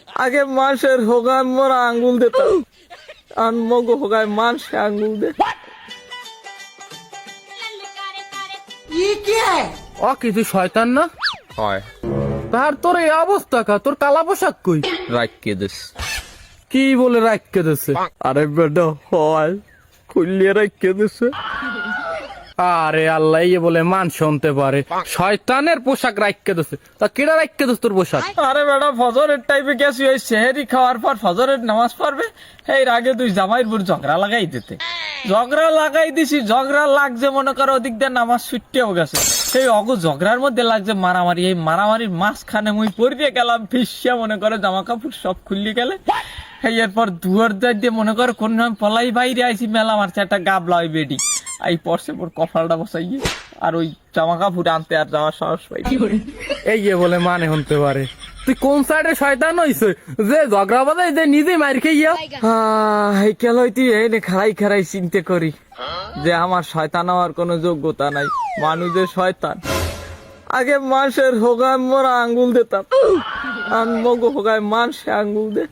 আগে মানুষের হোগায় মোরা আঙ্গুল দিতাম, আর মগ হোগায় মানুষে আঙ্গুল দে। ও কিছু শয়তান না হয় তার তোর এই অবস্থা কা, তোর কালা পোশাক কই? রাখকে দিস। কি বলে রাখকে দিছে? আরে বেটা হয় খুললিয়ে রাখকে দিছে। আরে আল্লাহ, ইয়ে বলে মান শুনতে পারে, শয়তানের পোশাক রাখকে দিছে। তা কেডা রাখকে দিস তোর পোশাক? আরে বেটা ফজরের টাইপে গেছি, ওই সেহেরি খাওয়ার পর ফজরের নামাজ পড়বে, এর আগে তুই জামাইর বুড় ঝগড়া লাগাই দিতে। ঝগড়া লাগাই দিছি, ঝগড়া লাগছে মনে করো ওদিক দিয়ে নামাজ ছুটতেও গেছে, সেই অগু ঝগড়ার মধ্যে লাগছে মারামারি। এই মারামারির মাঝখানে মুই পড়িয়ে গেলাম, ফিসিয়া মনে করে জামা কাপড় সব খুললি গেলে। এরপর দুয়ার দ্বার দিয়ে মনে করো কোন পলাই বাইরে আইসি, মেলা মারছে একটা গাবলা ওই বেডি এই পরশে পর কপালটা বসাইয়ে, আর ওই জামা কাপড় আনতে আর যাওয়ার সাহস পাই। এই ইয়ে বলে মানে শুনতে পারে। তুই কোন সাইডে শয়তান হইছে যে ঝগড়া বাজাই যে নিজে মার খেয়ে? এই কেল হইতি এনে খারাই খারাই চিন্তা করি যে আমার শয়তান হওয়ার কোনো যোগ্যতা নাই, মানুষের শয়তান। আগে মানুষের হোগায় মোরা আঙ্গুল দিতাম, আর মগ হোগায় মানুষে আঙ্গুল দে।